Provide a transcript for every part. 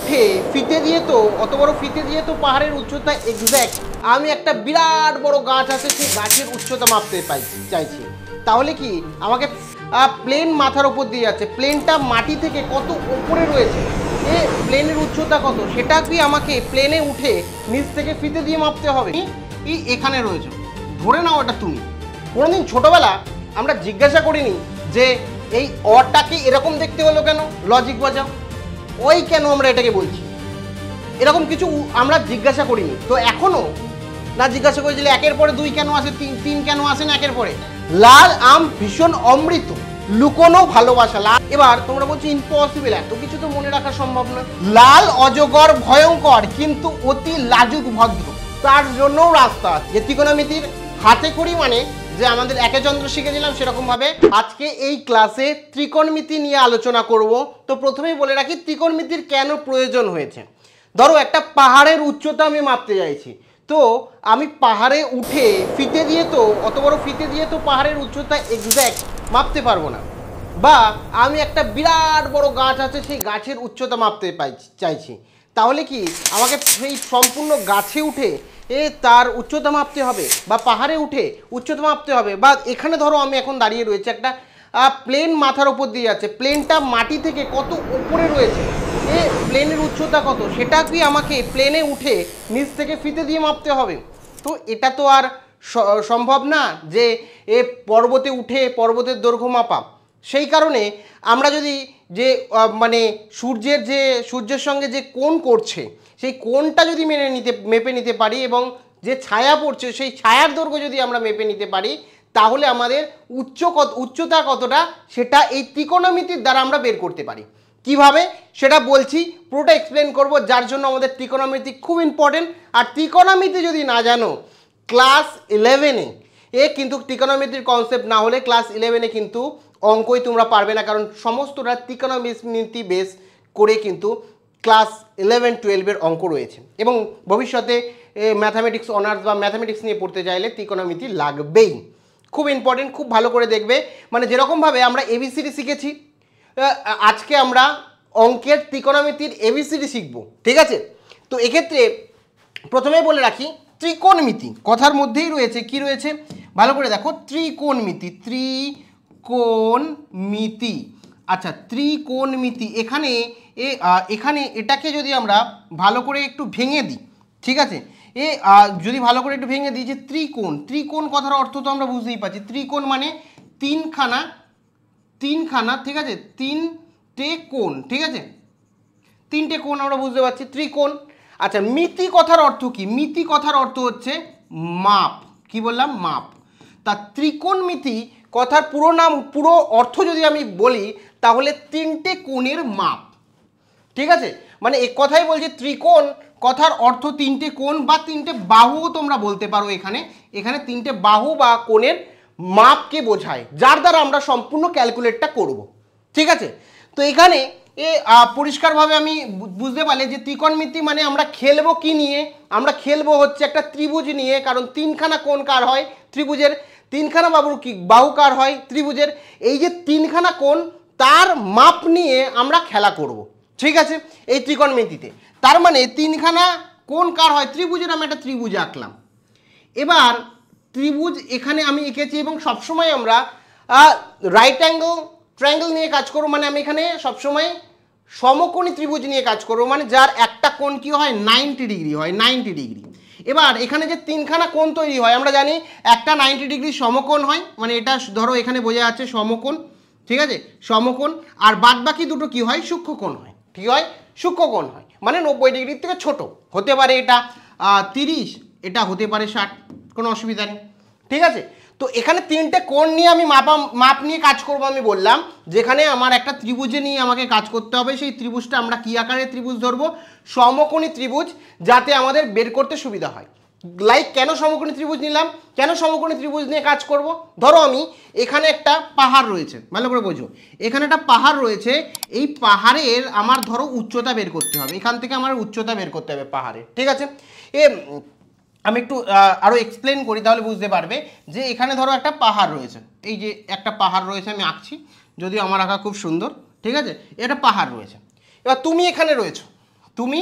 উঠে ফিতে দিয়ে তো অত বড় ফিতে দিয়ে তো পাহাড়ের উচ্চতা এক্স্যাক্ট আমি একটা বিরাট বড় গাছ আছে সেই গাছের উচ্চতা মাপতে চাইছি। তাহলে কি আমাকে প্লেন মাথার ওপর দিয়ে যাচ্ছে, প্লেনটা মাটি থেকে কত উপরে রয়েছে, এ প্লেনের উচ্চতা কত সেটা কি আমাকে প্লেনে উঠে নিচ থেকে ফিতে দিয়ে মাপতে হবে। এখানে রয়েছে, ধরে নাও এটা তুমি। কোনোদিন ছোটবেলা আমরা জিজ্ঞাসা করিনি যে এই অটাকে এরকম দেখতে হলো কেন, লজিক বাজাও, ওই কেন আমরা এটাকে বলছি, এরকম কিছু আমরা জিজ্ঞাসা করিনি। তো এখনো না জিজ্ঞাসা করি যে একের পরে দুই কেন আসে, তিন কেন আসে না একের পরে। লাল আম ভীষণ অমৃত, লুকোনো ভালোবাসা। এবার তোমরা বলছো ইম্পসিবল, এত কিছু তো মনে রাখা সম্ভব না। লাল অজগর ভয়ঙ্কর কিন্তু অতি লাজুক ভদ্র, তার জন্যও রাস্তা আছে। যে ত্রিকোণমিতির হাতে করি মানে যে আমাদের একচন্দ্র শিখেছিলাম সেরকম ভাবে আজকে এই ক্লাসে ত্রিকোণমিতি নিয়ে আলোচনা করব। তো প্রথমেই বলে রাখি ত্রিকোণমিতির কেন প্রয়োজন হয়েছে। ধরো একটা পাহাড়ের উচ্চতা আমি মাপতে চাইছি, তো আমি পাহাড়ে উঠে ফিতে দিয়ে তো অত বড় ফিতে দিয়ে তো পাহাড়ের উচ্চতা এক্স্যাক্ট মাপতে পারবো না, বা আমি একটা বিরাট বড় গাছ আছে সেই গাছের উচ্চতা মাপতে চাইছি। তাহলে কি আমাকে সেই সম্পূর্ণ গাছে উঠে তার উচ্চতা মাপতে হবে, বা পাহাড়ে উঠে উচ্চতা মাপতে হবে, বা এখানে ধরো আমি এখন দাঁড়িয়ে রয়েছে একটা প্লেন মাথার ওপর দিয়ে যাচ্ছে, প্লেনটা মাটি থেকে কত উপরে রয়েছে, প্লেনের উচ্চতা কত সেটা কি আমাকে প্লেনে উঠে নিচ থেকে ফিতে দিয়ে মাপতে হবে। তো এটা তো আর সম্ভব না যে পর্বতে উঠে পর্বতের দৈর্ঘ্য মাপা। সেই কারণে আমরা যদি যে মানে সূর্যের সঙ্গে যে কোণ করছে সেই কোণটা যদি মেপে নিতে পারি, এবং যে ছায়া পড়ছে সেই ছায়ার দৈর্ঘ্য যদি আমরা মেপে নিতে পারি, তাহলে আমাদের উচ্চতা কতটা সেটা এই ত্রিকোণমিতির দ্বারা আমরা বের করতে পারি। কিভাবে সেটা বলছি, পুরোটা এক্সপ্লেন করব, যার জন্য আমাদের ত্রিকোণমিতি খুব ইম্পর্টেন্ট। আর ত্রিকোণমিতি যদি না জানো ক্লাস 11-এ কিন্তু ত্রিকোণমিতির কনসেপ্ট না হলে ক্লাস 11-এ কিন্তু অঙ্কই তোমরা পারবে না, কারণ সমস্তটা ত্রিকোণমিতি বেস করে কিন্তু ক্লাস 11-12-এর অঙ্ক রয়েছে, এবং ভবিষ্যতে ম্যাথামেটিক্স অনার্স বা ম্যাথামেটিক্স নিয়ে পড়তে চাইলে ত্রিকোণমিতি লাগবেই। খুব ইম্পর্টেন্ট, খুব ভালো করে দেখবে। মানে যেরকমভাবে আমরা এবিসিডি শিখেছি, আজকে আমরা অঙ্কের ত্রিকোণমিতির এবিসিডি শিখব, ঠিক আছে। তো এক্ষেত্রে প্রথমেই বলে রাখি ত্রিকোণমিতি কথার মধ্যেই রয়েছে কি রয়েছে ভালো করে দেখো, ত্রিকোণমিতি। ত্রিকোণমিতি, আচ্ছা ত্রিকোণমিতি, এখানে এটাকে যদি আমরা ভালো করে একটু ভেঙে দিই, ঠিক আছে, যদি ভালো করে একটু ভেঙে দিই যে ত্রিকোণ কথার অর্থ তো আমরা বুঝতেই পারছি। ত্রিকোণ মানে তিনখানা, ঠিক আছে, তিনটে কোণ, ঠিক আছে, তিনটে কোণ আমরা বুঝতে পারছি ত্রিকোণ। আচ্ছা মিতি কথার অর্থ কি? মিতি কথার অর্থ হচ্ছে মাপ। কি বললাম? মাপ। তা ত্রিকোণমিতি কথার পুরো অর্থ যদি আমি বলি তাহলে তিনটে কোণের মাপ, ঠিক আছে। মানে এক কথাই বলছি ত্রিকোণ কথার অর্থ তিনটে কোণ বা তিনটে বাহুও তোমরা বলতে পারো। এখানে তিনটে বাহু বা কোণের মাপকে বোঝায়, যার দ্বারা আমরা সম্পূর্ণ ক্যালকুলেটটা করব, ঠিক আছে। তো এখানে পরিষ্কারভাবে আমি বুঝতে পারলে যে ত্রিকোণমিতি মানে আমরা খেলবো কি নিয়ে, আমরা খেলবো হচ্ছে একটা ত্রিভুজ নিয়ে, কারণ তিনখানা কোণ কার হয়? ত্রিভুজের। তিনখানা বাহু কার হয়? ত্রিভুজের। এই যে তিনখানা কোণ তার মাপ নিয়ে আমরা খেলা করব, ঠিক আছে, এই ত্রিকোণমিতিতে। তার মানে তিনখানা কোণ কার হয়? ত্রিভুজের। আমি একটা ত্রিভুজ আঁকলাম। এবার ত্রিভুজ এখানে আমি এঁকেছি, এবং সবসময় আমরা রাইট অ্যাঙ্গেল ট্রায়াঙ্গেল নিয়ে কাজ করবো। মানে আমি এখানে সবসময় সমকোণী ত্রিভুজ নিয়ে কাজ করবো, মানে যার একটা কোণ কি হয়? 90 ডিগ্রি হয়, 90 ডিগ্রি। এবার এখানে যে তিনখানা কোণ তৈরি হয় আমরা জানি, একটা 90 ডিগ্রি সমকোণ হয়, মানে এটা ধরো এখানে বোঝা যাচ্ছে সমকোণ, ঠিক আছে, সমকোণ। আর বাদ বাকি দুটো কি হয়? সূক্ষ্মকোণ হয়। ঠিক হয়, সূক্ষ্মকোণ হয়, মানে 90 ডিগ্রির থেকে ছোট হতে পারে। এটা 30, এটা হতে পারে 60, কোনো অসুবিধা নেই, ঠিক আছে। তো এখানে তিনটে কোণ নিয়ে আমি মাপ নিয়ে কাজ করব। আমি বললাম যেখানে আমার একটা ত্রিভুজে নিয়ে আমাকে কাজ করতে হবে, সেই ত্রিভুজটা আমরা কি আকারে ত্রিভুজ ধরবো? সমকোণী ত্রিভুজ, যাতে আমাদের বের করতে সুবিধা হয়। লাইক কেন সমকোণী ত্রিভুজ নিলাম, কেন সমকোণী ত্রিভুজ নিয়ে কাজ করব? ধরো আমি এখানে একটা পাহাড় রয়েছে, ভালো করে বোঝো, এখানে একটা পাহাড় রয়েছে। এই পাহাড়ের আমার ধরো উচ্চতা বের করতে হবে, এখান থেকে আমার উচ্চতা বের করতে হবে পাহাড়ে, ঠিক আছে। আমি একটু আরও এক্সপ্লেন করি, তাহলে বুঝতে পারবে যে এখানে ধরো একটা পাহাড় রয়েছে, এই যে একটা পাহাড় রয়েছে, আমি আঁকছি, যদিও আমার আঁকা খুব সুন্দর, ঠিক আছে, এটা পাহাড় রয়েছে। এবার তুমি এখানে রয়েছো, তুমি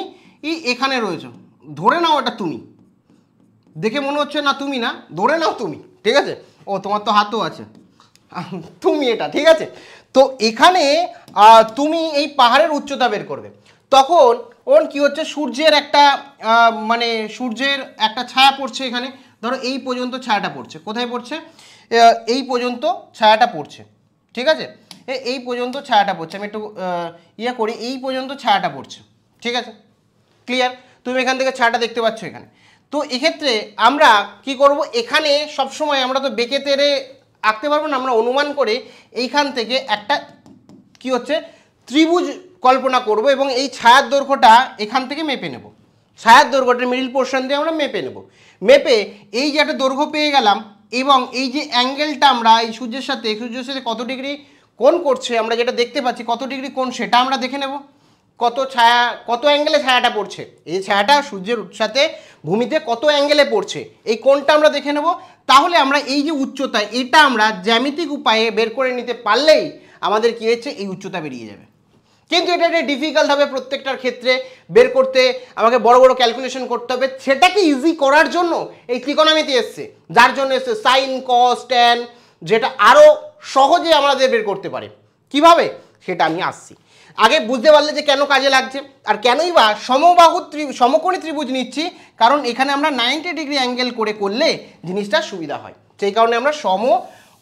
এখানে রয়েছো, ধরে নাও এটা তুমি, দেখে মনে হচ্ছে না তুমি না, ধরে নাও তুমি, ঠিক আছে? ও তোমার তো হাতও আছে, তুমি এটা, ঠিক আছে? তো এখানে তুমি এই পাহাড়ের উচ্চতা বের করবে। তখন কি হচ্ছে, সূর্যের একটা মানে সূর্যের একটা ছায়া পড়ছে এখানে, ধরো এই পর্যন্ত ছায়াটা পড়ছে, কোথায় পড়ছে, এই পর্যন্ত ছায়াটা পড়ছে, ঠিক আছে? এই পর্যন্ত ছায়াটা পড়ছে, আমি একটু করি, এই পর্যন্ত ছায়াটা পড়ছে, ঠিক আছে? ক্লিয়ার? তুমি এখান থেকে ছায়াটা দেখতে পাচ্ছ এখানে। তো এক্ষেত্রে আমরা কি করব, এখানে সবসময় আমরা তো বেঁকে তেড়ে আঁকতে পারবো না, আমরা অনুমান করে এইখান থেকে একটা কি হচ্ছে ত্রিভুজ কল্পনা করব এবং এই ছায়ার দৈর্ঘ্যটা এখান থেকে মেপে নেব, ছায়ার দৈর্ঘ্যটা মিডল পোর্শন দিয়ে আমরা মেপে নেব। মেপে এই যে একটা দৈর্ঘ্য পেয়ে গেলাম এবং এই যে অ্যাঙ্গেলটা আমরা এই সূর্যের সাথে কত ডিগ্রি কোণ করছে, আমরা যেটা দেখতে পাচ্ছি কত ডিগ্রি কোণ, সেটা আমরা দেখে নেব। কত ছায়া, কত অ্যাঙ্গেলে ছায়াটা পড়ছে, এই ছায়াটা সূর্যের সাথে ভূমিতে কত অ্যাঙ্গেলে পড়ছে, এই কোণটা আমরা দেখে নেব। তাহলে আমরা এই যে উচ্চতা, এটা আমরা জ্যামিতিক উপায়ে বের করে নিতে পারলেই আমাদের কী হচ্ছে, এই উচ্চতা বেরিয়ে যাবে। কিন্তু এটা একটা ডিফিকাল্ট হবে প্রত্যেকটার ক্ষেত্রে বের করতে, আমাকে বড় বড় ক্যালকুলেশন করতে হবে। সেটাকে ইজি করার জন্য এই ত্রিকোণমিতি এসছে, যার জন্য এসছে সাইন কস ট্যান, যেটা আরও সহজে আমাদের বের করতে পারে। কিভাবে সেটা আমি আসছি। আগে বুঝতে পারলে যে কেন কাজে লাগছে, আর কেনই বা সমকোণী ত্রিভুজ নিচ্ছি, কারণ এখানে আমরা 90 ডিগ্রি অ্যাঙ্গেল করলে জিনিসটা সুবিধা হয়, সেই কারণে আমরা সম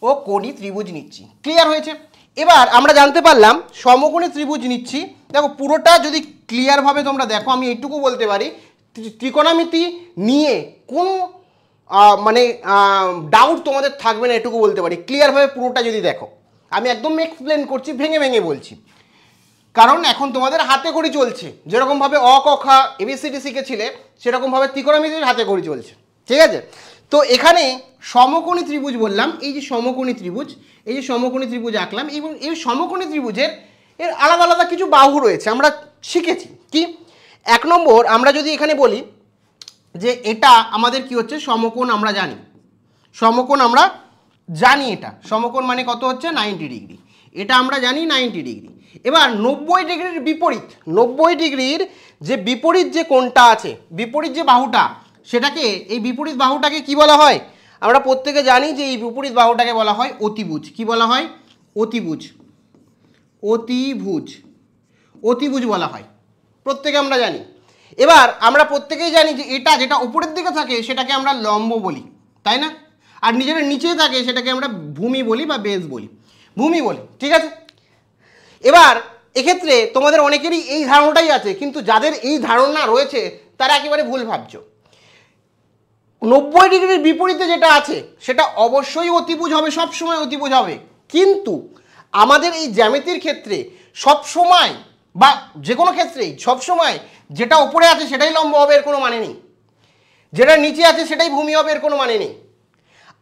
ও কোণী ত্রিভুজ নিচ্ছি। ক্লিয়ার হয়েছে? এবার আমরা জানতে পারলাম সমকোণী ত্রিভুজ নিচ্ছি। দেখো পুরোটা যদি ক্লিয়ারভাবে তোমরা দেখো, আমি এইটুকু বলতে পারি, ত্রিকোণমিতি নিয়ে কোনো মানে ডাউট তোমাদের থাকবে না, এটুকু বলতে পারি। ক্লিয়ারভাবে পুরোটা যদি দেখো, আমি একদম এক্সপ্লেন করছি, ভেঙে ভেঙে বলছি, কারণ এখন তোমাদের হাতে খড়ি চলছে। যেরকমভাবে অ ক খ এবিসিডি শিখেছিলে, সেরকমভাবে ত্রিকোণমিতির হাতে খড়ি চলছে, ঠিক আছে? তো এখানে সমকোণী ত্রিভুজ বললাম, এই যে সমকোণী ত্রিভুজ, এই যে সমকোণী ত্রিভুজ আঁকলাম, এবং এই সমকোণী ত্রিভুজের এর আলাদা আলাদা কিছু বাহু রয়েছে, আমরা শিখেছি। কি? 1 নম্বর, আমরা যদি এখানে বলি যে এটা আমাদের কি হচ্ছে, সমকোণ আমরা জানি, সমকোণ আমরা জানি, এটা সমকোণ মানে কত হচ্ছে, 90 ডিগ্রি, এটা আমরা জানি 90 ডিগ্রি। এবার 90 ডিগ্রির বিপরীত, 90 ডিগ্রির যে বিপরীত যে কোণটা আছে, বিপরীত যে বাহুটা, সেটাকে, এই বিপরীত বাহুটাকে কি বলা হয়? আমরা প্রত্যেকে জানি যে এই বিপরীত বাহুটাকে বলা হয় অতিভুজ। কি বলা হয়? অতিভুজ, অতিভুজ, অতিভুজ বলা হয়, প্রত্যেকে আমরা জানি। এবার আমরা প্রত্যেকেই জানি যে এটা যেটা উপরের দিকে থাকে সেটাকে আমরা লম্ব বলি, তাই না? আর যেটা নিচে থাকে সেটাকে আমরা ভূমি বলি বা বেস বলি, ভূমি বলি, ঠিক আছে? এবার এক্ষেত্রে তোমাদের অনেকেরই এই ধারণাটাই আছে, কিন্তু যাদের এই ধারণা রয়েছে তারা একেবারে ভুল ভাবছো। 90 ডিগ্রির বিপরীতে যেটা আছে সেটা অবশ্যই অতিভুজ হবে, সবসময় অতিভুজ হবে। কিন্তু আমাদের এই জ্যামিতির ক্ষেত্রে সবসময় বা যে কোনো ক্ষেত্রেই সবসময় যেটা উপরে আছে সেটাই লম্ব হবে, এর কোনো মানে নেই। যেটা নিচে আছে সেটাই ভূমি হবে, এর কোনো মানে নেই।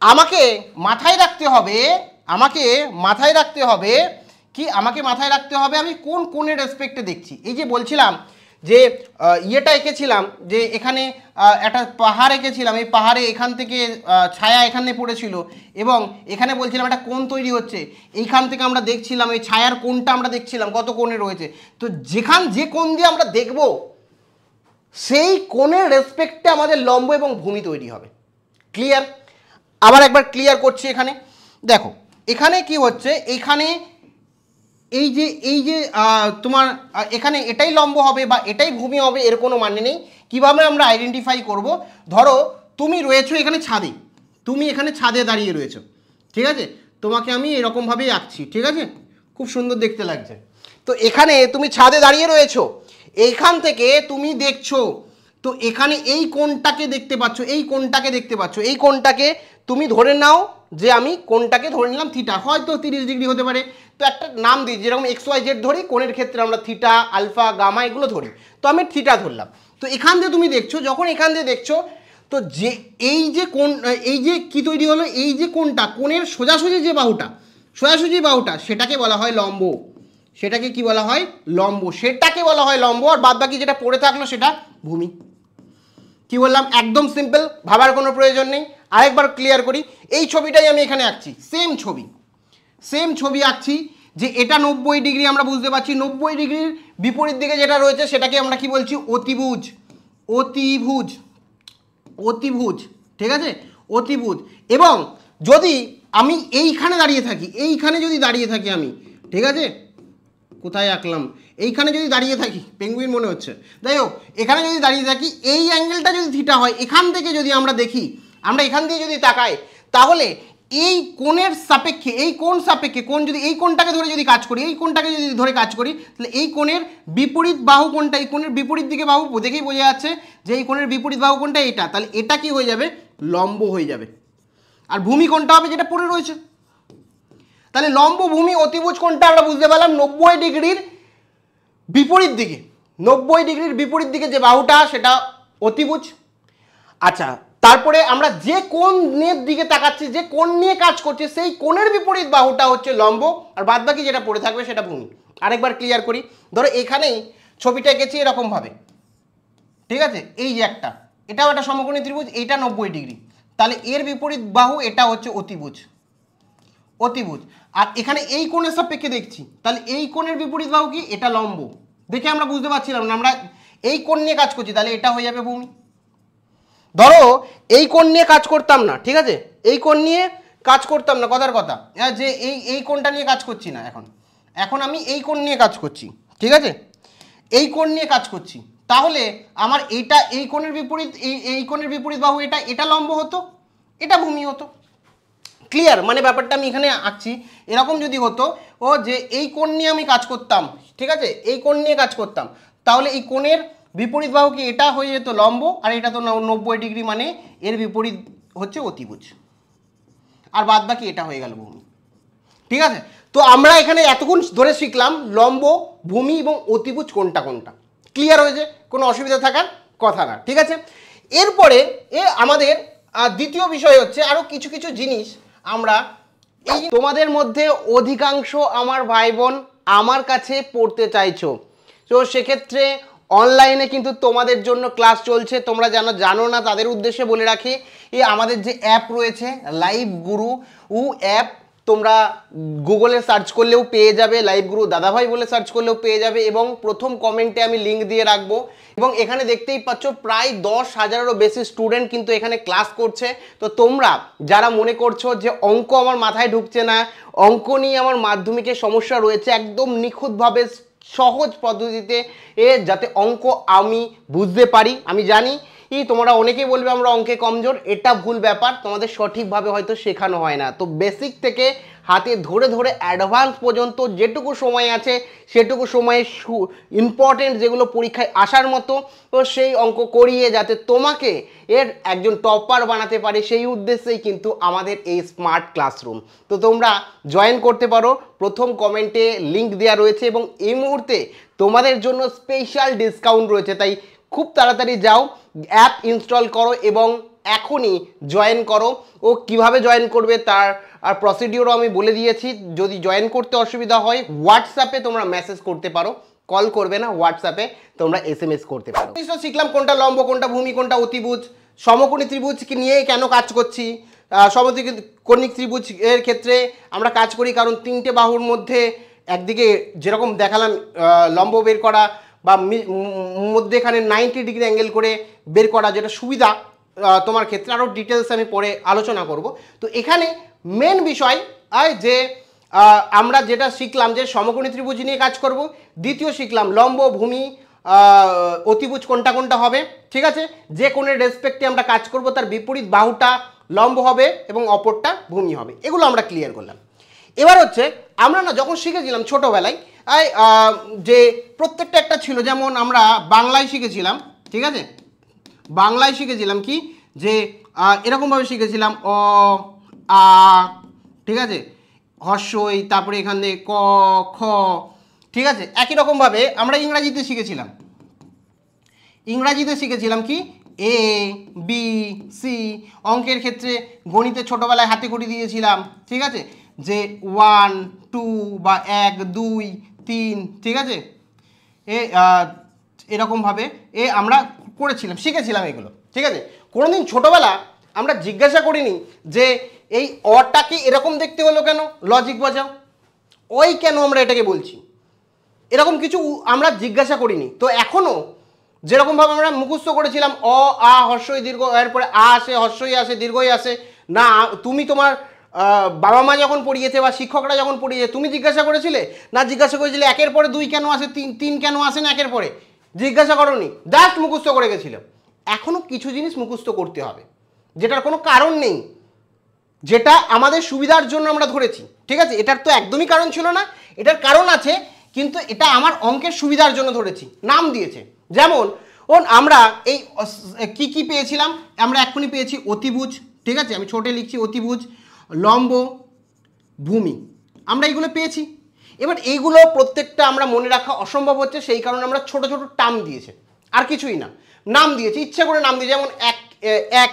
আমাকে মাথায় রাখতে হবে, আমাকে মাথায় রাখতে হবে কি, আমাকে মাথায় রাখতে হবে আমি কোন কোণের রেসপেক্টে দেখছি। এই যে বলছিলাম যে ইয়েটা এঁকেছিলাম, যে এখানে একটা পাহাড় এঁকেছিলাম, এই পাহাড়ে এখান থেকে ছায়া এখানে পড়েছিল এবং এখানে বলছিলাম একটা কোণ তৈরি হচ্ছে, এইখান থেকে আমরা দেখছিলাম এই ছায়ার কোণটা আমরা দেখছিলাম কত কোণে রয়েছে। তো যে কোণ দিয়ে আমরা দেখব সেই কোণের রেসপেক্টে আমাদের লম্ব এবং ভূমি তৈরি হবে। ক্লিয়ার? আবার একবার ক্লিয়ার করছি। এখানে দেখো, এখানে কি হচ্ছে, এখানে এই যে তোমার এখানে এটাই লম্ব হবে বা এটাই ভূমি হবে, এর কোনো মানে নেই। কিভাবে আমরা আইডেন্টিফাই করব? ধরো তুমি রয়েছো এখানে ছাদে, তুমি এখানে ছাদে দাঁড়িয়ে রয়েছো, ঠিক আছে? তোমাকে আমি এরকমভাবেই আঁকছি, ঠিক আছে? খুব সুন্দর দেখতে লাগছে। তো এখানে তুমি ছাদে দাঁড়িয়ে রয়েছো, এইখান থেকে তুমি দেখছো, তো এখানে এই কোণটাকে দেখতে পাচ্ছ, এই কোণটাকে দেখতে পাচ্ছ, এই কোণটাকে তুমি ধরে নাও যে আমি কোণটাকে ধরে নিলাম থিটা, হয়তো 30 ডিগ্রি হতে পারে। তো একটা নাম দিই, যেরকম XY Z ধরি, কোণের ক্ষেত্রে আমরা থিটা, আলফা, গামা এগুলো ধরি, তো আমি থিটা ধরলাম। তো এখান দিয়ে তুমি দেখছো, যখন এখান দিয়ে দেখছো, তো যে এই যে কোণ, এই যে কি তৈরি হলো, এই যে কোণটা, কোণের সোজাসুজি যে বাহুটা, সোজাসুজি বাহুটা, সেটাকে বলা হয় লম্ব। সেটাকে কি বলা হয়? লম্ব। সেটাকে বলা হয় লম্ব, আর বাদ বাকি যেটা পড়ে থাকলো সেটা ভূমি। কি বললাম? একদম সিম্পল, ভাবার কোনো প্রয়োজন নেই। আরেকবার ক্লিয়ার করি, এই ছবিটাই আমি এখানে আঁকছি, সেম ছবি আঁকছি। যে এটা 90 ডিগ্রি আমরা বুঝতে পারছি, 90 ডিগ্রির বিপরীত দিকে যেটা রয়েছে সেটাকে আমরা কি বলছি? অতিভুজ। অতিভুজ, অতিভুজ, ঠিক আছে, অতিভুজ। এবং যদি আমি এইখানে দাঁড়িয়ে থাকি, এইখানে যদি দাঁড়িয়ে থাকি আমি, ঠিক আছে, কোথায় আঁকলাম, এইখানে যদি দাঁড়িয়ে থাকি, পেঙ্গুইন মনে হচ্ছে, যাই হোক, এখানে যদি দাঁড়িয়ে থাকি, এই অ্যাঙ্গেলটা যদি থিটা হয়, এখান থেকে যদি আমরা দেখি, আমরা এখান দিয়ে যদি তাকাই, তাহলে এই কোণের সাপেক্ষে, এই কোণ সাপেক্ষে, কোণ যদি এই কোণটাকে ধরে যদি কাজ করি, এই কোণটাকে যদি ধরে কাজ করি, তাহলে এই কোণের বিপরীত বাহু কোণটা, এই কোণের বিপরীত দিকে বাহু দেখেই বোঝা যাচ্ছে যে এই কোণের বিপরীত বাহু কোণটা এটা, তাহলে এটা কি হয়ে যাবে? লম্ব হয়ে যাবে। আর ভূমি কোণটা হবে যেটা পড়ে রয়েছে। তাহলে লম্ব, ভূমি, অতিভুজ কোণটা আমরা বুঝতে পারলাম 90 ডিগ্রির বিপরীত দিকে, 90 ডিগ্রির বিপরীত দিকে যে বাহুটা সেটা অতিভুজ। আচ্ছা, তারপরে আমরা যে কোণের দিকে তাকাচ্ছি, যে কোণ নিয়ে কাজ করছি, সেই কোণের বিপরীত বাহুটা হচ্ছে লম্ব, আর বাদবাকি যেটা পড়ে থাকবে সেটা ভূমি। আরেকবার ক্লিয়ার করি, ধরো এখানেই ছবিটা এঁকেছি এরকমভাবে, ঠিক আছে, এই যে একটা, এটাও একটা সমকোণী ত্রিভুজ, এইটা 90 ডিগ্রি, তাহলে এর বিপরীত বাহু এটা হচ্ছে অতিভুজ, অতিভুজ। আর এখানে এই কোণের সাপেক্ষে দেখছি, তাহলে এই কোণের বিপরীত বাহু কি? এটা লম্ব। দেখে আমরা বুঝতে পারছিলাম না, আমরা এই কোণ নিয়ে কাজ করছি, তাহলে এটা হয়ে যাবে ভূমি। ধরো এই কোণ নিয়ে কাজ করতাম না, ঠিক আছে, এই কোণ নিয়ে কাজ করতাম না, কথার কথা, যে এই কোণটা নিয়ে কাজ করছি না, এখন আমি এই কোণ নিয়ে কাজ করছি, ঠিক আছে, এই কোণ নিয়ে কাজ করছি, তাহলে আমার এইটা, এই কোণের বিপরীত, এই কোণের বিপরীত বাহু এটা লম্ব হতো, এটা ভূমি হতো। ক্লিয়ার? মানে ব্যাপারটা আমি এখানে আঁকছি, এরকম যদি হতো ও যে এই কোণ নিয়ে আমি কাজ করতাম, ঠিক আছে, এই কোণ নিয়ে কাজ করতাম, তাহলে এই কোণের বিপরীত বাহু কি? এটা হয়ে যেত লম্ব, আর এটা তো 90 ডিগ্রি, মানে এর বিপরীত হচ্ছে অতিভুজ, আর বাদ বাকি এটা হয়ে গেল ভূমি। ঠিক আছে, তো আমরা এখানে এতক্ষণ ধরে শিখলাম লম্ব, ভূমি এবং অতিভুজ কোনটা কোনটা। ক্লিয়ার হয়েছে? কোনো অসুবিধা থাকার কথা না, ঠিক আছে। এরপরে আমাদের দ্বিতীয় বিষয় হচ্ছে আরও কিছু কিছু জিনিস আমরা এই, তোমাদের মধ্যে অধিকাংশ আমার ভাই বোন আমার কাছে পড়তে চাইছো, তো সেক্ষেত্রে অনলাইনে কিন্তু তোমাদের জন্য ক্লাস চলছে, তোমরা জানো না তাদের উদ্দেশ্যে বলে রাখি, আমাদের যে অ্যাপ রয়েছে লাইভ গুরু অ্যাপ, তোমরা গুগলে সার্চ করলেও পেয়ে যাবে, লাইভ গুরু দাদাভাই বলে সার্চ করলেও পেয়ে যাবে, এবং প্রথম কমেন্টে আমি লিঙ্ক দিয়ে রাখবো। এবং এখানে দেখতেই পাচ্ছ প্রায় 10,000-এরও বেশি স্টুডেন্ট কিন্তু এখানে ক্লাস করছে। তো তোমরা যারা মনে করছো যে অঙ্ক আমার মাথায় ঢুকছে না, অঙ্ক নিয়ে আমার মাধ্যমিকের সমস্যা রয়েছে, একদম নিখুঁতভাবে সহজ পদ্ধতিতে যাতে অঙ্ক আমি বুঝতে পারি, আমি জানি তোমরা অনেকেই বলবে আমরা অঙ্কে কমজোর, এটা ভুল ব্যাপার, তোমাদের সঠিকভাবে হয়তো শেখানো হয় না। তো বেসিক থেকে হাতে ধরে ধরে অ্যাডভান্স পর্যন্ত যেটুকু সময় আছে সেটুকু সময়ে ইম্পর্টেন্ট যেগুলো পরীক্ষায় আসার মতো, তো সেই অঙ্ক করিয়ে যাতে তোমাকে একজন টপার বানাতে পারে, সেই উদ্দেশ্যেই কিন্তু আমাদের এই স্মার্ট ক্লাসরুম। তো তোমরা জয়েন করতে পারো, প্রথম কমেন্টে লিঙ্ক দেওয়া রয়েছে, এবং এই মুহূর্তে তোমাদের জন্য স্পেশাল ডিসকাউন্ট রয়েছে, তাই খুব তাড়াতাড়ি যাও, অ্যাপ ইনস্টল করো এবং এখনই জয়েন করো। ও কিভাবে জয়েন করবে তার আর প্রসিডিওরও আমি বলে দিয়েছি। যদি জয়েন করতে অসুবিধা হয় হোয়াটসঅ্যাপে তোমরা মেসেজ করতে পারো, কল করবে না, হোয়াটসঅ্যাপে তোমরা SMS করতে পারো। শিখলাম কোনটা লম্ব, কোনটা ভূমি, কোনটা অতিভুজ, সমকোণী ত্রিভুজ নিয়ে কেন কাজ করছি। সমকোণী ত্রিভুজ এর ক্ষেত্রে আমরা কাজ করি কারণ তিনটে বাহুর মধ্যে একদিকে যেরকম দেখালাম লম্ব বের করা, বা মধ্যেখানে 90 ডিগ্রি অ্যাঙ্গেল করে বের করা, যেটা সুবিধা তোমার ক্ষেত্রে। আরও ডিটেলস আমি পরে আলোচনা করব। তো এখানে মেন বিষয় যে আমরা যেটা শিখলাম যে সমকোণী ত্রিভুজ নিয়ে কাজ করব, দ্বিতীয় শিখলাম লম্ব, ভূমি, অতিভুজ কোনটা কোনটা হবে, ঠিক আছে, যে কোণের রেসপেক্টে আমরা কাজ করব তার বিপরীত বাহুটা লম্ব হবে এবং অপরটা ভূমি হবে, এগুলো আমরা ক্লিয়ার করলাম। এবার হচ্ছে আমরা না যখন শিখেছিলাম ছোটোবেলায় যে প্রত্যেকটা একটা ছিল, যেমন আমরা বাংলায় শিখেছিলাম, ঠিক আছে, বাংলায় শিখেছিলাম কি যে এরকমভাবে শিখেছিলাম অ আ, ঠিক আছে, হর্ষই, তারপরে এখান থেকে ক খ, ঠিক আছে। একই রকমভাবে আমরা ইংরাজিতে শিখেছিলাম কি A B C। অঙ্কের ক্ষেত্রে গণিতে ছোটোবেলায় হাতে করে দিয়েছিলাম, ঠিক আছে, যে 1 2 বা 1 2 3, ঠিক আছে, এরকমভাবে আমরা করেছিলাম, শিখেছিলাম এগুলো, ঠিক আছে। কোনোদিন ছোটোবেলা আমরা জিজ্ঞাসা করিনি যে এই অটাকে এরকম দেখতে হলো কেন, লজিক বোঝাও। ওই কেন আমরা এটাকে বলছি, এরকম কিছু আমরা জিজ্ঞাসা করিনি। তো এখনও যেরকমভাবে আমরা মুখস্থ করেছিলাম অ আ হর্ষই দীর্ঘ, এরপরে আ আসে, হর্ষই আসে, দীর্ঘই আসে, না তুমি তোমার বাবা মা যখন পড়িয়েছে বা শিক্ষকরা যখন পড়িয়েছে তুমি জিজ্ঞাসা করেছিলে? না জিজ্ঞাসা করেছিলে একের পরে 2 কেন আসে, 3 কেন আসে না একের পরে? জিজ্ঞাসা করোনি, জাস্ট মুখস্থ করে গেছিল। এখনও কিছু জিনিস মুখস্থ করতে হবে যেটার কোনো কারণ নেই, যেটা আমাদের সুবিধার জন্য আমরা ধরেছি, ঠিক আছে? এটার তো একদমই কারণ ছিল না, এটার কারণ আছে, কিন্তু এটা আমার অঙ্কের সুবিধার জন্য ধরেছি, নাম দিয়েছে। যেমন আমরা এই কি কি পেয়েছিলাম, আমরা এক্ষুনি পেয়েছি অতিভুজ, ঠিক আছে? আমি ছোটে লিখছি অতিভুজ, লম্ব, ভূমি, আমরা এইগুলো পেয়েছি। এবার এইগুলো প্রত্যেকটা আমরা মনে রাখা অসম্ভব হচ্ছে, সেই কারণে আমরা ছোট ছোট টার্ম দিয়েছে, আর কিছুই না, নাম দিয়েছি, ইচ্ছা করে নাম দিয়েছি। যেমন এক,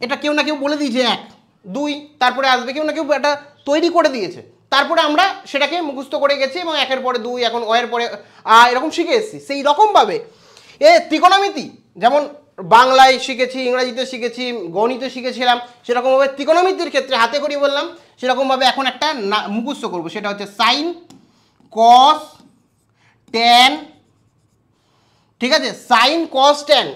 এটা কেউ না কেউ বলে দিয়েছে 1, 2, তারপরে আসবে কেউ না কেউ এটা তৈরি করে দিয়েছে, তারপরে আমরা সেটাকে মুখস্থ করে গেছি এবং 1-এর পরে 2, এখন অয়ের পরে এরকম শিখে এসেছি। সেই রকমভাবে ত্রিকোণমিতি যেমন বাংলায় শিখেছি, ইংরাজিতে শিখেছি, গণিতে শিখেছিলাম, সেরকমভাবে ত্রিকোণমিতির ক্ষেত্রে হাতে করি বললাম, সেরকমভাবে এখন একটা মুখস্থ করবো, সেটা হচ্ছে সাইন, কস, ট্যান, ঠিক আছে? সাইন কস ট্যান,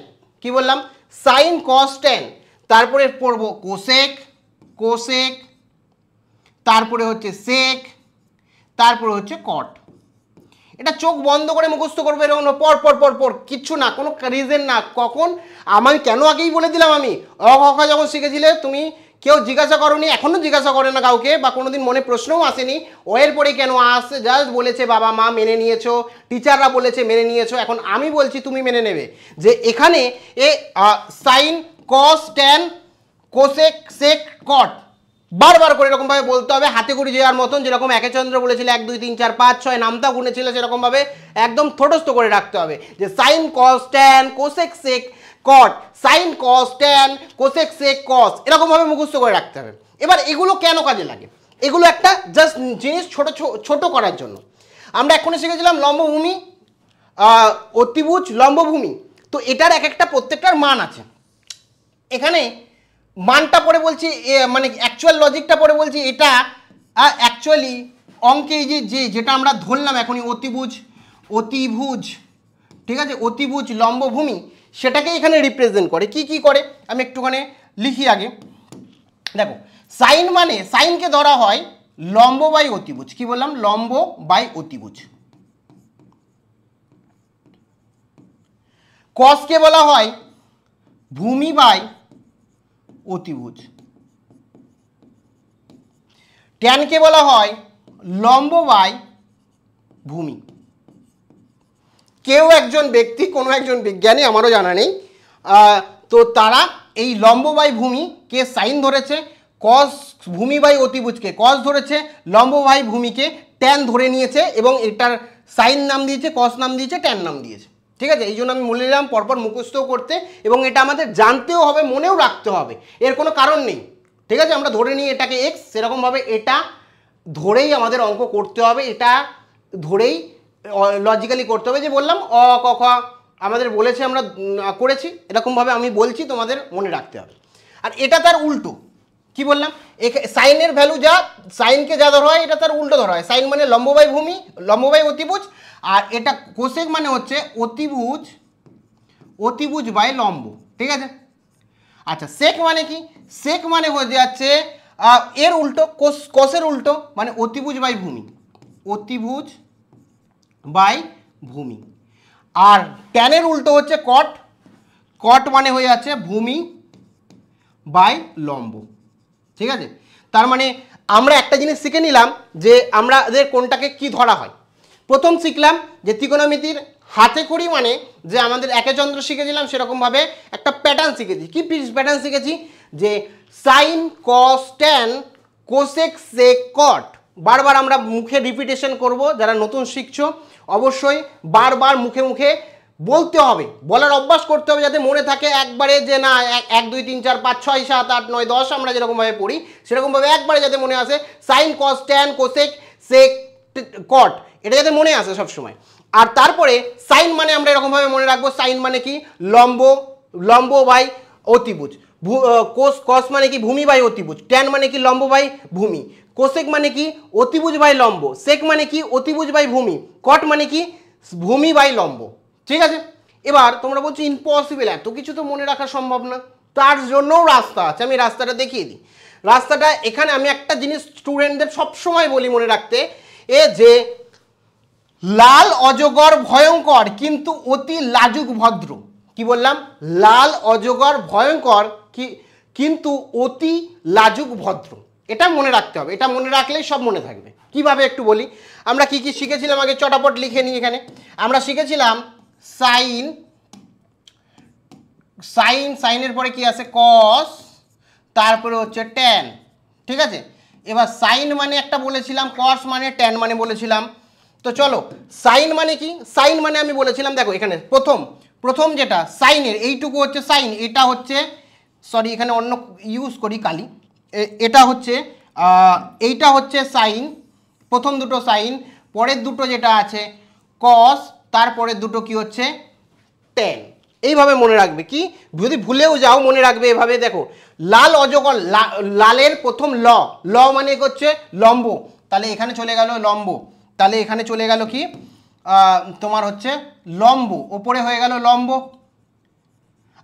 কি বললাম? সাইন কস ট্যান, তারপরে পড়বো কোসেক, কোসেক, তারপরে হচ্ছে সেক, তারপরে হচ্ছে কট। এটা চোখ বন্ধ করে মুখস্থ করবে, এরকম পর পর পর পর, কিচ্ছু না, কোনো রিজন না। কখন আমি কেন আগেই বলে দিলাম, আমি অ ক যখন শিখেছিলে তুমি কেউ জিজ্ঞাসা করোনি, এখনও জিজ্ঞাসা করে না কাউকে, বা কোনোদিন মনে প্রশ্নও আসেনি ওয়ের পরে কেন আসে, জাস্ট বলেছে বাবা মা মেনে নিয়েছো, টিচাররা বলেছে মেনে নিয়েছো। এখন আমি বলছি তুমি মেনে নেবে যে এখানে sine cos tan cosec sec cot বারবার করে এরকমভাবে বলতে হবে, হাতে করি যাওয়ার মতন, যেরকম একেচন্দ্র বলেছিল 1 2 3 4 5 6 নামটা গুনেছিল, সেরকমভাবে একদম ঠোঁটস্থ করে রাখতে হবে যে sine cos tan cosec sec cot, sine cos tan cosec sec cos, এরকমভাবে মুখস্থ করে রাখতে হবে। এবার এগুলো কেন কাজে লাগে? এগুলো একটা জাস্ট জিনিস ছোট ছোট করার জন্য। আমরা এখনই শিখেছিলাম লম্বভূমি, অতিভুজ, লম্বভূমি, তো এটার এক একটা প্রত্যেকটার মান আছে। এখানে মানটা পড়ে বলছি, মানে অ্যাকচুয়াল লজিকটা পড়ে বলছি, এটা অ্যাকচুয়ালি অঙ্কে এই যেটা আমরা ধরলাম এখনই অতিভুজ, অতিভুজ, ঠিক আছে, অতিভুজ লম্বভূমি, সেটাকে এখানে রিপ্রেজেন্ট করে। কি কি করে আমি একটুখানি লিখি আগে। দেখো সাইন মানে, সাইনকে ধরা হয় লম্ব বাই অতিভুজ, কি বললাম? লম্ব বাই অতিভুজ। কসকে বলা হয় ভূমি বাই অতিভুজ। ট্যানকে বলা হয় লম্ব বাই ভূমি। কেউ একজন ব্যক্তি, কোনো একজন বিজ্ঞানী, আমারও জানা নেই, তো তারা এই লম্ব বাই ভূমি কে সাইন ধরেছে, কস ভূমি বাই অতিভুজকে কস ধরেছে, লম্ব বাই ভূমিকে ট্যান ধরে নিয়েছে, এবং এটার সাইন নাম দিয়েছে, কস নাম দিয়েছে, ট্যান নাম দিয়েছে, ঠিক আছে? এই জন্য আমি বলে দিলাম পরপর মুখস্থও করতে, এবং এটা আমাদের জানতেও হবে, মনেও রাখতে হবে, এর কোনো কারণ নেই, ঠিক আছে? আমরা ধরে নিই এটাকে এক্স, সেরকমভাবে এটা ধরেই আমাদের অঙ্ক করতে হবে, এটা ধরেই লজিক্যালি করতে হবে। যে বললাম অ ক খ আমাদের বলেছে, আমরা করেছি, এরকমভাবে আমি বলছি, তোমাদের মনে রাখতে হবে। আর এটা তার উল্টো, কি বললাম? সাইনের ভ্যালু যা, সাইনকে যা ধরা হয় এটা তার উল্টো ধরা হয়। সাইন মানে লম্ব বাই ভূমি, লম্ব বাই অতিভুজ, আর এটা কোসেক মানে হচ্ছে অতিভুজ, অতিভুজ বাই লম্ব, ঠিক আছে? আচ্ছা সেক মানে কি? সেক মানে হয়ে যাচ্ছে এর উল্টো, কসের উল্টো, মানে অতিভুজ বাই ভূমি, অতিভুজ বাই ভূমি। আর ট্যানের উল্টো হচ্ছে কট, কট মানে হয়ে যাচ্ছে ভূমি বাই লম্ব, ঠিক আছে? তার মানে আমরা একটা জিনিস শিখে নিলাম যে আমাদের কোনটাকে কি ধরা হয়। প্রথম শিখলাম যে ত্রিকোণমিতির হাতে করি মানে যে আমাদের একেচন্দ্র শিখেছিলাম, সেরকমভাবে একটা প্যাটার্ন শিখেছি। কি প্যাটার্ন শিখেছি? যে sine cos tan cosec sec cot, বারবার আমরা মুখে রিপিটেশন করব। যারা নতুন শিখছো অবশ্যই বারবার মুখে মুখে বলতে হবে, বলার অভ্যাস করতে হবে, যাতে মনে থাকে একবারে, যে না 1 2 3 4 5 6 7 8 9 10 আমরা যেরকমভাবে পড়ি সেরকমভাবে একবারে যাতে মনে আসে। Sine cos tan cosec sec cot, এটা যাতে মনে আসে সবসময়। আর তারপরে সাইন মানে আমরা এরকমভাবে মনে রাখবো, সাইন মানে কি? লম্ব, লম্ব বাই অতিভুজ। কস মানে কি ভূমি বাই অতিভুজ, ট্যান মানে কি লম্ব বাই ভূমি, কোসেক মানে কি অতিভুজ বাই লম্ব, সেক মানে কি অতিভুজ বাই ভূমি, কট মানে কি ভূমি বাই লম্ব। ঠিক আছে, এবার তোমরা বলছো ইম্পসিবল, এত কিছু তো মনে রাখা সম্ভব না। তার জন্যও রাস্তা আছে, আমি রাস্তাটা দেখিয়ে দিই। রাস্তাটা এখানে আমি একটা জিনিস স্টুডেন্টদের সবসময় বলি মনে রাখতে, এ যে লাল অজগর ভয়ঙ্কর কিন্তু অতি লাজুক ভদ্র। কি বললাম? লাল অজগর ভয়ঙ্কর কিন্তু অতি লাজুক ভদ্র, এটা মনে রাখতে হবে। এটা মনে রাখলেই সব মনে থাকবে। কিভাবে একটু বলি, আমরা কি কি শিখেছিলাম আগে চটাপট লিখে নিই। এখানে আমরা শিখেছিলাম সাইন, সাইনের পরে কি আছে কস, তারপরে হচ্ছে ট্যান। ঠিক আছে, এবার সাইন মানে একটা বলেছিলাম, কস মানে ট্যান মানে বলেছিলাম। তো চলো সাইন মানে কি, সাইন মানে আমি বলেছিলাম দেখো এখানে প্রথম যেটা সাইনের এইটুকু হচ্ছে সাইন, এটা হচ্ছে সরি এখানে অন্য ইউজ করি কালি, এটা হচ্ছে এইটা হচ্ছে সাইন, প্রথম দুটো সাইন, পরের দুটো যেটা আছে কস, তারপরের দুটো কি হচ্ছে ট্যান। এইভাবে মনে রাখবে, কি যদি ভুলেও যাও মনে রাখবে এভাবে। দেখো লাল অজগর, লালের প্রথম ল মানে হচ্ছে লম্ব, তাহলে এখানে চলে গেল লম্ব, তাহলে এখানে চলে গেল কি তোমার হচ্ছে লম্ব, ওপরে হয়ে গেল লম্ব।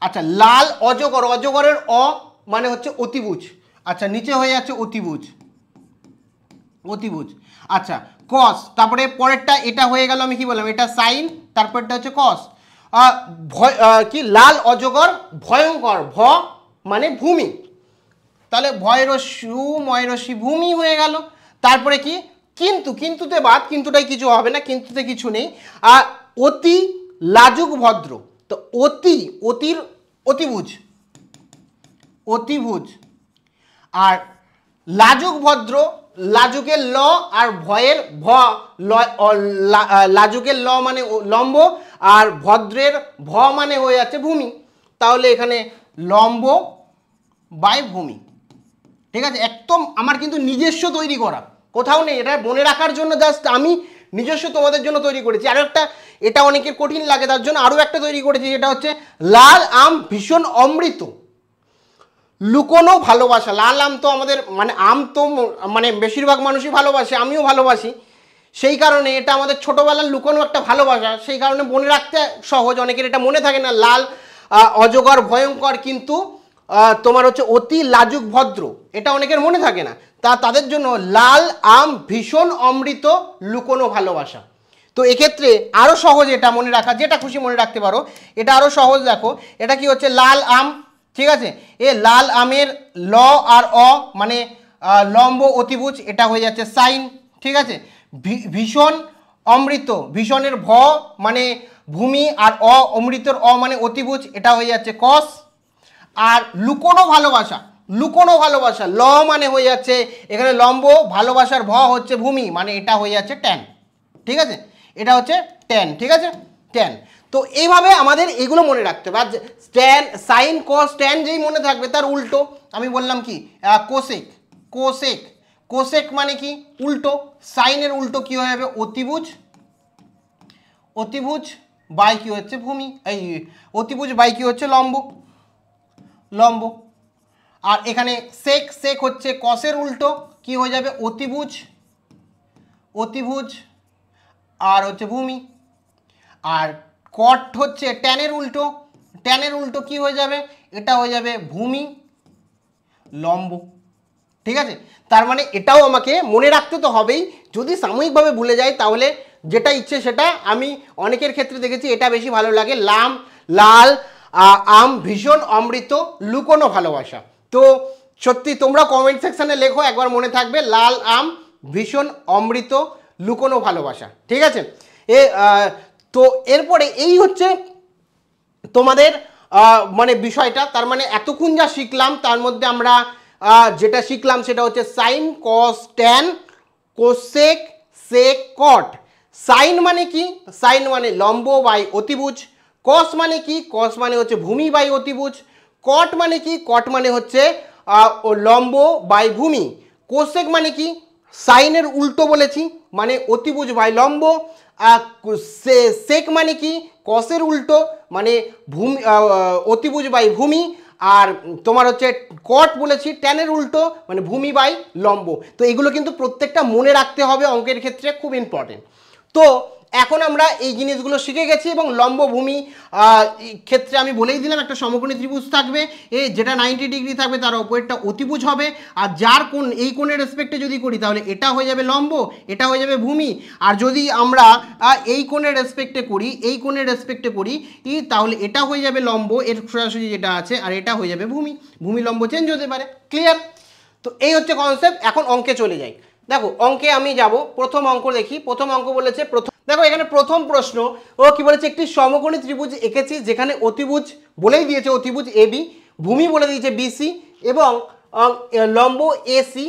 আচ্ছা লাল অজগর, অজগরের অ মানে হচ্ছে অতিভুজ, আচ্ছা নিচে হয়ে যাচ্ছে অতিভুজ, অতিভুজ। আচ্ছা কস, তারপরে পরেরটা এটা হয়ে গেল, আমি কি বললাম এটা সাইন, তারপরটা হচ্ছে কস। কি লাল অজগর ভয়ঙ্কর, ভ মানে ভূমি, তাহলে ময়রসি ভূমি হয়ে গেল। তারপরে কি কিন্তুতে বাদ, কিন্তুটাই কিছু হবে না, কিন্তুতে কিছু নেই। আর অতি লাজুক ভদ্র, তো অতিভুজ, আর লাজুক ভদ্র, লাজুকের ল আর ভয়ের ভ, লাজুকের ল মানে লম্ব আর ভদ্রের ভ মানে হয়ে যাচ্ছে ভূমি, তাহলে এখানে লম্ব বাই ভূমি। ঠিক আছে, একদম আমার কিন্তু নিজস্ব তৈরি করা, কোথাও নেই, এটা মনে রাখার জন্য জাস্ট আমি নিজস্ব তোমাদের জন্য তৈরি করেছি। আরও একটা, এটা অনেকের কঠিন লাগে তার জন্য আরও একটা তৈরি করেছি, যেটা হচ্ছে লাল আম ভীষণ অমৃত লুকোনো ভালোবাসা। লাল আম তো আমাদের মানে আম তো মানে বেশিরভাগ মানুষই ভালোবাসে, আমিও ভালোবাসি, সেই কারণে এটা আমাদের ছোটোবেলার লুকোনো একটা ভালোবাসা, সেই কারণে মনে রাখতে সহজ। অনেকের এটা মনে থাকে না, লাল অজগর ভয়ঙ্কর কিন্তু তোমার হচ্ছে অতি লাজুক ভদ্র, এটা অনেকের মনে থাকে না, তাদের জন্য লাল আম ভীষণ অমৃত লুকোনো ভালোবাসা। তো এক্ষেত্রে আরও সহজ এটা মনে রাখা, যেটা খুশি মনে রাখতে পারো, এটা আরও সহজ। দেখো এটা কি হচ্ছে লাল আম, ঠিক আছে, এ লাল আমের ল আর অ মানে লম্ব অতিভুজ, এটা হয়ে যাচ্ছে সাইন। ঠিক আছে, ভীষণ অমৃত, ভীষণের ভ মানে ভূমি আর অমৃতর অ মানে অতিভুজ, এটা হয়ে যাচ্ছে কস। আর লুকোনো ভালোবাসা ল মানে হয়ে যাচ্ছে এখানে লম্ব, ভালোবাসার ভ হচ্ছে ভূমি, মানে এটা হয়ে যাচ্ছে ট্যান। ঠিক আছে, এটা হচ্ছে ট্যান। ঠিক আছে, ট্যান। তো এইভাবে আমাদের এগুলো মনে রাখতে হবে। আর ট্যান, সাইন, কস, ট্যান যেই মনে থাকবে তার উল্টো আমি বললাম কি কোসেক মানে কি উল্টো, সাইনের উল্টো কি হয়ে যাবে অতিভুজ বাই কি হচ্ছে ভূমি, এই অতিভুজ বাই কি হচ্ছে লম্ব। আর এখানে সেক হচ্ছে কসের উল্টো, কি হয়ে যাবে অতিভুজ আর হচ্ছে ভূমি। আর কট হচ্ছে ট্যানের উল্টো কি হয়ে যাবে, এটা হয়ে যাবে ভূমি লম্ব। ঠিক আছে, তার মানে এটাও আমাকে মনে রাখতে তো হবেই, যদি সাময়িকভাবে ভুলে যাই তাহলে যেটা ইচ্ছে সেটা। আমি অনেকের ক্ষেত্রে দেখেছি এটা বেশি ভালো লাগে, লাল আম ভীষণ অমৃত লুকোনো ভালোবাসা। তো সত্যি তোমরা কমেন্ট সেকশানে লেখো, একবার মনে থাকবে লাল আম ভীষণ অমৃত লুকোনো ভালোবাসা। ঠিক আছে, তো এরপরে এই হচ্ছে তোমাদের মানে বিষয়টা। তার মানে এতক্ষণ যা শিখলাম তার মধ্যে আমরা যেটা শিখলাম সেটা হচ্ছে sign, cos, tan, cosec, sec, cot. Sign মানে কি, সাইন মানে লম্ব বাই অতিভুজ। কস মানে কি, কস মানে হচ্ছে ভূমি বাই অতিভুজ। কট মানে কি, কট মানে হচ্ছে লম্ব বাই ভূমি। কোসেক মানে কি, সাইনের উল্টো বলেছি, মানে অতিভুজ বাই লম্ব। সেক মানে কি, কসের উল্টো মানে ভূমি, অতিভুজ বাই ভূমি। আর তোমার হচ্ছে কট বলেছি ট্যানের উল্টো মানে ভূমি বাই লম্ব। তো এগুলো কিন্তু প্রত্যেকটা মনে রাখতে হবে অঙ্কের ক্ষেত্রে, খুব ইম্পর্টেন্ট। তো এখন আমরা এই জিনিসগুলো শিখে গেছি এবং লম্ব ভূমি ক্ষেত্রে আমি বলেই দিলাম একটা সমকোণী ত্রিভুজ থাকবে, যেটা 90 ডিগ্রি থাকবে, তার অপরেরটা অতিভুজ হবে। আর যার কোণ এই কোণের রেসপেক্টে যদি করি তাহলে এটা হয়ে যাবে লম্ব, এটা হয়ে যাবে ভূমি। আর যদি আমরা এই কোণের রেসপেক্টে করি, এই কোণের রেসপেক্টে করি তাহলে এটা হয়ে যাবে লম্ব, এর সোজাসুজি যেটা আছে, আর এটা হয়ে যাবে ভূমি। ভূমি লম্ব চেঞ্জ হতে পারে, ক্লিয়ার? তো এই হচ্ছে কনসেপ্ট। এখন অঙ্কে চলে যাই। দেখো অঙ্কে আমি যাব, প্রথম অঙ্ক দেখি। প্রথম অঙ্ক বলেছে, দেখো এখানে প্রথম প্রশ্ন ও কি বলেছে, একটি সমকোণী ত্রিভুজ এঁকেছি যেখানে অতিভুজ বলেই দিয়েছে অতিভুজ এবি, ভূমি বলে দিয়েছে বিসি এবং লম্ব এসি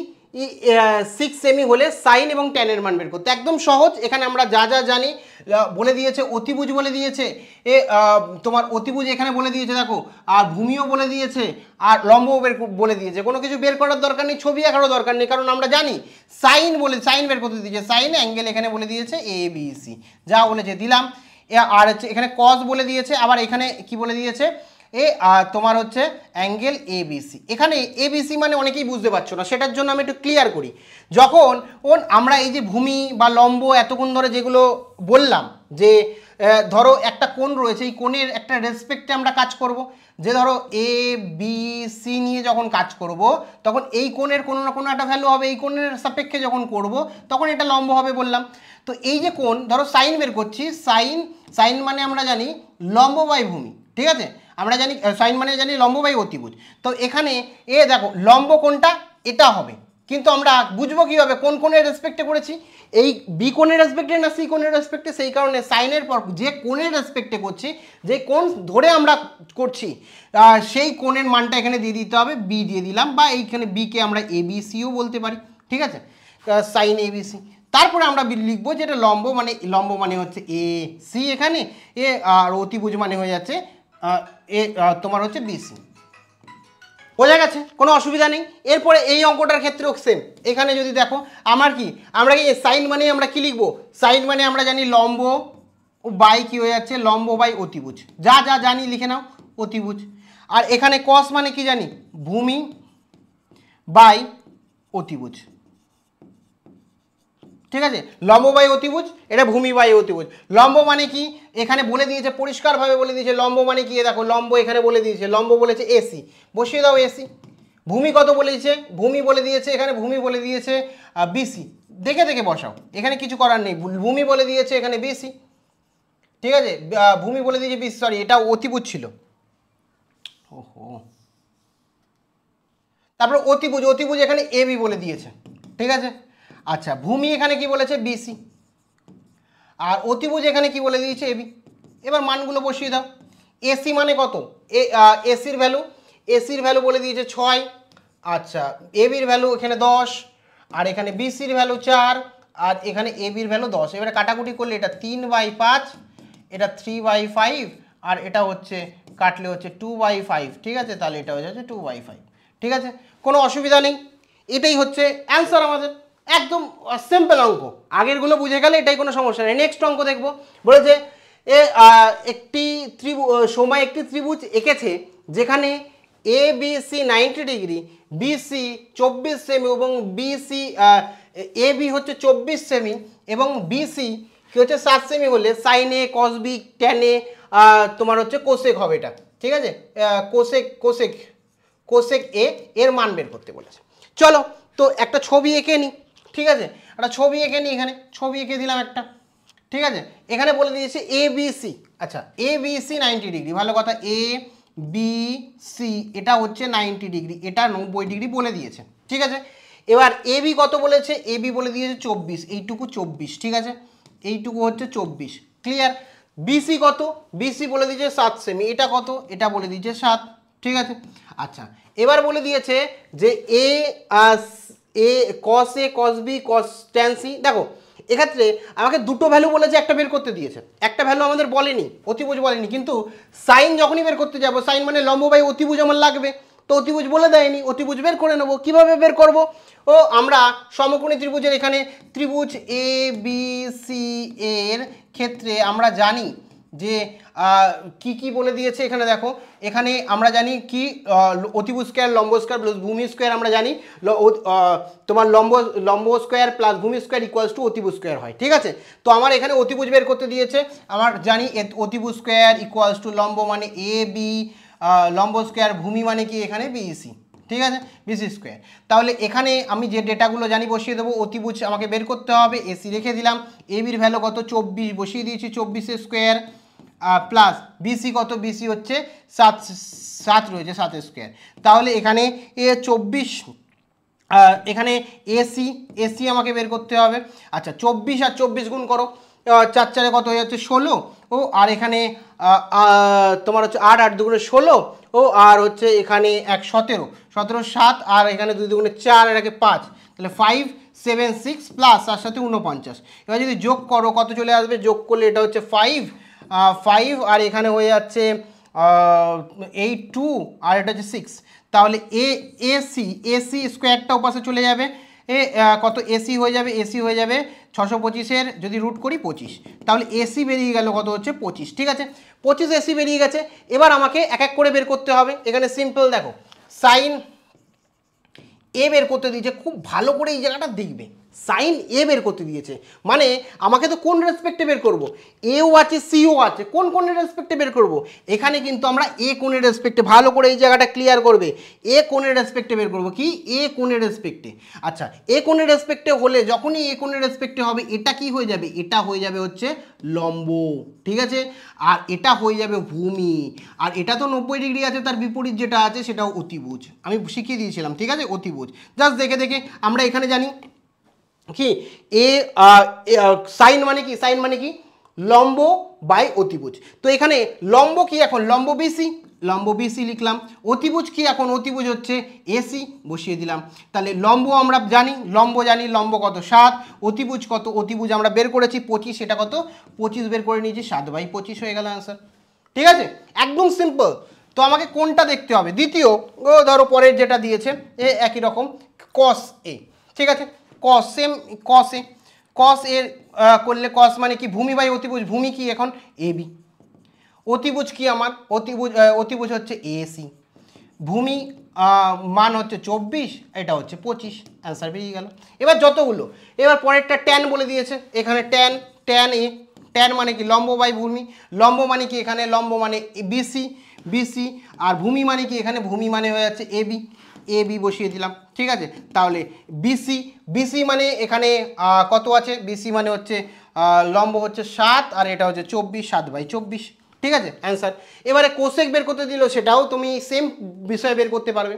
6 সেমি হলে সাইন এবং ট্যানের মান বের করতে। একদম সহজ। এখানে আমরা যা যা জানি বলে দিয়েছে, অতিভুজ বলে দিয়েছে, তোমার অতিভুজ এখানে বলে দিয়েছে দেখো, আর ভূমিও বলে দিয়েছে, আর লম্বও বলে দিয়েছে। কোনো কিছু বের করার দরকার নেই, ছবি আঁকারও দরকার নেই, কারণ আমরা জানি সাইন বের করতে দিয়েছে, সাইন অ্যাঙ্গেল এখানে বলে দিয়েছে এ বি সি, যা বলেছে দিলাম। আর হচ্ছে এখানে কস বলে দিয়েছে, আবার এখানে কি বলে দিয়েছে, তোমার হচ্ছে অ্যাঙ্গেল এবিসি। এখানে এবিসি মানে অনেকেই বুঝতে পারছো না, সেটার জন্য আমি একটু ক্লিয়ার করি। যখন আমরা এই যে ভূমি বা লম্ব এতক্ষণ ধরে যেগুলো বললাম, যে ধরো একটা কোণ রয়েছে, এই কোণের একটা রেসপেক্টে আমরা কাজ করব, যে ধরো এ বি সি নিয়ে যখন কাজ করব তখন এই কোণের কোনো না কোনো একটা ভ্যালু হবে, এই কোণের সাপেক্ষে যখন করব তখন এটা লম্ব হবে বললাম। তো এই যে কোণ, ধরো সাইন বের করছি, সাইন মানে আমরা জানি লম্ব বাই ভূমি, ঠিক আছে? আমরা জানি সাইন মানে জানি লম্ব বাই অতিভুজ। তো এখানে দেখো লম্ব কোণটা এটা হবে, কিন্তু আমরা বুঝবো কীভাবে কোন কোণের রেসপেক্টে করেছি, এই বি কোণের রেসপেক্টে না সি কোণের রেসপেক্টে। সেই কারণে সাইনের পর যে কোণের রেসপেক্টে করছি, যে কোণ ধরে আমরা করছি, সেই কোণের মানটা এখানে দিয়ে দিতে হবে, বি দিয়ে দিলাম, বা এইখানে বিকে আমরা এবিসিও বলতে পারি, ঠিক আছে? Sign ABC. তারপরে আমরা লিখবো যেটা লম্ব মানে হচ্ছে এ সি এখানে, আর অতিভুজ মানে হয়ে যাচ্ছে তোমার হচ্ছে বিসি। বোঝা গেছে? কোনো অসুবিধা নেই। এরপরে এই অঙ্কটার ক্ষেত্রেও সেম। এখানে যদি দেখো আমরা কি সাইন মানে আমরা কি লিখবো, সাইন মানে আমরা জানি লম্ব বাই কি হয়ে যাচ্ছে, লম্ব বাই অতিভুজ, যা যা জানি লিখে নাও, অতিভুজ। আর এখানে কস মানে কি জানি, ভূমি বাই অতিভুজ, ঠিক আছে? লম্ব বাই অতিভুজ, এটা ভূমি বাই অতিভুজ। লম্ব মানে কি এখানে বলে দিয়েছে, পরিষ্কারভাবে বলে দিয়েছে, লম্ব মানে কি দেখো, লম্ব এখানে বলে দিয়েছে, লম্ব বলেছে এসি, বসিয়ে দাও এসি। ভূমি কত বলেছে, ভূমি বলে দিয়েছে, এখানে ভূমি বলে দিয়েছে বিসি, দেখে দেখে বসাও, এখানে কিছু করার নেই। ভূমি বলে দিয়েছে এখানে বিসি, ঠিক আছে? ভূমি বলে দিয়েছে বিসি, সরি এটা অতিভুজ ছিল, ওহো। তারপর অতিভুজ এখানে এবি বলে দিয়েছে, ঠিক আছে? আচ্ছা, ভূমি এখানে কি বলেছে বিসি, আর অতিভুজ এখানে কি বলে দিয়েছে এবি। এবার মানগুলো বসিয়ে দাও। এসি মানে কত, এসির ভ্যালু বলে দিয়েছে 6, আচ্ছা এবির ভ্যালু এখানে 10, আর এখানে বিসির ভ্যালু 4, আর এখানে এবির ভ্যালু 10। এবারে কাটাকুটি করলে এটা 3/5, এটা 3/5, আর এটা হচ্ছে কাটলে হচ্ছে 2/5, ঠিক আছে? তাহলে এটা হয়ে যাচ্ছে 2/5, ঠিক আছে? কোনো অসুবিধা নেই। এটাই হচ্ছে অ্যান্সার আমাদের, একদম সিম্পল অঙ্ক। আগেরগুলো বুঝে গেলে এটাই কোনো সমস্যা নেই। নেক্সট অঙ্ক দেখবো, বলেছে একটি ত্রিভুজ এঁকেছে যেখানে A B C 90 degree, BC 24 cm এবং বিসি এ বি হচ্ছে 24 সেমি এবং বিসি কি হচ্ছে 7 সেমি হলে সাইনে কস বি ট্যানে তোমার হচ্ছে কোসেক হবে এটা, ঠিক আছে? কোসেক এ এর মান বের করতে বলেছে। চলো তো একটা ছবি এঁকে নিই, ঠিক আছে? একটা ছবি এঁকে নিই, এখানে ছবি এঁকে দিলাম একটা, ঠিক আছে? এখানে বলে দিয়েছে এ বি সি, আচ্ছা এ বি সি 90 ডিগ্রি, ভালো কথা, এ বি সি এটা হচ্ছে 90 ডিগ্রি, এটা 90 ডিগ্রি বলে দিয়েছে, ঠিক আছে? এবার এ বি কত বলেছে, এ বি বলে দিয়েছে 24, এইটুকু 24, ঠিক আছে? এইটুকু হচ্ছে 24, ক্লিয়ার? বিসি কত, বিসি বলে দিয়েছে 7 সেমি, এটা কত, এটা বলে দিয়েছে 7, ঠিক আছে? আচ্ছা এবার বলে দিয়েছে যে A cos A cos B cos tan C. দেখো এক্ষেত্রে আমাকে দুটো ভ্যালু বলেছে, একটা বের করতে দিয়েছে, একটা ভ্যালু আমাদের বলেনি, অতিভুজ বলেনি, কিন্তু সাইন যখনই বের করতে যাব, সাইন মানে লম্ব বাই অতিভুজ আমার লাগবে, তো অতিভুজ বলে দেয়নি, অতিভুজ বের করে নেবো। কীভাবে বের করব, আমরা সমকোণী ত্রিভুজের এখানে ত্রিভুজ এ বি সি এর ক্ষেত্রে আমরা জানি যে কি কি বলে দিয়েছে এখানে দেখো, এখানে আমরা জানি কি অতিভুজ স্কোয়ার লম্ব স্কোয়ার প্লাস ভূমি স্কোয়ার আমরা জানি তোমার লম্ব স্কোয়ার প্লাস ভূমি স্কোয়ার ইকুয়ালস টু অতিভুজ স্কোয়ার হয়, ঠিক আছে। তো আমার এখানে অতিভুজ বের করতে দিয়েছে, আমার জানি অতিভুজ স্কোয়ার ইকুয়ালস টু লম্ব মানে এ বি, লম্ব স্কোয়ার ভূমি মানে কি এখানে বিসি, ঠিক আছে, বিসি স্কোয়ার। তাহলে এখানে আমি যে ডেটাগুলো জানি বসিয়ে দেবো, অতিভুজ আমাকে বের করতে হবে, এসি রেখে দিলাম, এ বির ভ্যালু কত 24 বসিয়ে দিয়েছি, 24 স্কোয়ার প্লাস বিসি কত, বিসি হচ্ছে 7 রয়েছে 7 স্কোয়ার। তাহলে এখানে 24 এখানে এসি এসি আমাকে বের করতে হবে। আচ্ছা 24 আর 24 গুণ করো, 4 4 কত হয়ে যাচ্ছে 16, ও আর এখানে তোমার হচ্ছে 8 8 দুগুণে 16, ও আর হচ্ছে এখানে 17 17 7, আর এখানে 2 দুগুণে 4 এর আগে 5, তাহলে 5 7 6 প্লাস তার সাথে 49। এবার যদি যোগ করো কত চলে আসবে, যোগ করলে এটা হচ্ছে 5 আর এখানে হয়ে যাচ্ছে 8 2 আর এটা হচ্ছে 6, তাহলে এসি স্কোয়ারটা ওপাশে চলে যাবে, কত এসি হয়ে যাবে, এসি হয়ে যাবে 625 যদি রুট করি 25, তাহলে এসি বেরিয়ে গেল কত হচ্ছে 25, ঠিক আছে, 25 এসি বেরিয়ে গেছে। এবার আমাকে এক এক করে বের করতে হবে। এখানে সিম্পল দেখো, সাইন এ বের করতে দিয়েছে, খুব ভালো করে এই জায়গাটা দেখবে, সাইন এ বের করতে দিয়েছে মানে আমাকে তো কোন রেসপেক্টে বের করব, এও আছে সিও আছে, কোন কোণের রেসপেক্টে বের করব, এখানে কিন্তু আমরা এ কোণের রেসপেক্টে, ভালো করে এই জায়গাটা ক্লিয়ার করবে, এ কোণের রেসপেক্টে বের করব, কি এ কোণের রেসপেক্টে। আচ্ছা এ কোণের রেসপেক্টে হলে যখনই এ কোণের রেসপেক্টে হবে, এটা কি হয়ে যাবে, এটা হয়ে যাবে হচ্ছে লম্ব, ঠিক আছে, আর এটা হয়ে যাবে ভূমি, আর এটা তো 90 ডিগ্রি আছে, তার বিপরীত যেটা আছে সেটাও অতিভুজ, আমি শিখিয়ে দিয়েছিলাম, ঠিক আছে, অতিভুজ। জাস্ট দেখে দেখে আমরা এখানে জানি কি এ সাইন মানে কি, সাইন মানে কি লম্ব বাই অতিভুজ। তো এখানে লম্ব কি, এখন লম্ব বিসি লিখলাম, অতিভুজ কি, এখন অতিভুজ হচ্ছে এসি বসিয়ে দিলাম। তাহলে লম্ব আমরা জানি, লম্ব কত 7, অতিভুজ কত, অতিভুজ আমরা বের করেছি 25, সেটা কত 25 বের করে নিয়েছি, 7/25 হয়ে গেল অ্যান্সার, ঠিক আছে, একদম সিম্পল। তো আমাকে কোনটা দেখতে হবে, দ্বিতীয় ধরো পরের যেটা দিয়েছে এ একই রকম কস এ, ঠিক আছে, কস সেম, কস এর করলে কস মানে কি ভূমি বাই অতিভুজ, ভূমি কি এখন এবি, অতিভুজ কি আমার অতিভুজ হচ্ছে এসি, ভূমি মান হচ্ছে 24, এটা হচ্ছে 25, অ্যান্সার বেরিয়ে গেল। এবার যতগুলো, এবার পরেরটা ট্যান বলে দিয়েছে, এখানে ট্যান এ, ট্যান মানে কি লম্ব বাই ভূমি, লম্ব মানে কি এখানে লম্ব মানে বিসি, আর ভূমি মানে কি এখানে ভূমি মানে হয়ে যাচ্ছে এবি বসিয়ে দিলাম, ঠিক আছে। তাহলে বিসি মানে এখানে কত আছে, বিসি মানে হচ্ছে লম্ব হচ্ছে 7 আর এটা হচ্ছে 24, 7/24, ঠিক আছে, অ্যান্সার। এবারে কোসেক বের করতে দিল, সেটাও তুমি সেম বিষয় বের করতে পারবে,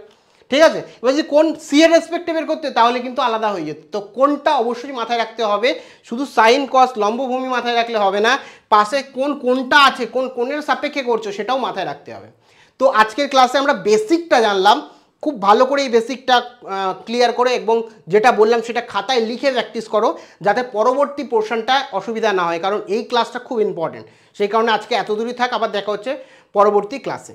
ঠিক আছে। এবার যদি কোন সি এর রেসপেক্টে বের করতে, তাহলে কিন্তু আলাদা হয়ে যেত। তো কোনটা অবশ্যই মাথায় রাখতে হবে, শুধু সাইন কস লম্ব ভূমি মাথায় রাখলে হবে না, পাশে কোনটা আছে, কোন কোণের সাপেক্ষে করছো সেটাও মাথায় রাখতে হবে। তো আজকের ক্লাসে আমরা বেসিকটা জানলাম, খুব ভালো করে এই বেসিকটা ক্লিয়ার করে এবং যেটা বললাম সেটা খাতায় লিখে প্র্যাকটিস করো, যাতে পরবর্তী পোর্শনটা অসুবিধা না হয়, কারণ এই ক্লাসটা খুব ইম্পর্টেন্ট। সেই কারণে আজকে এত দূরই থাক, আবার দেখা হচ্ছে পরবর্তী ক্লাসে।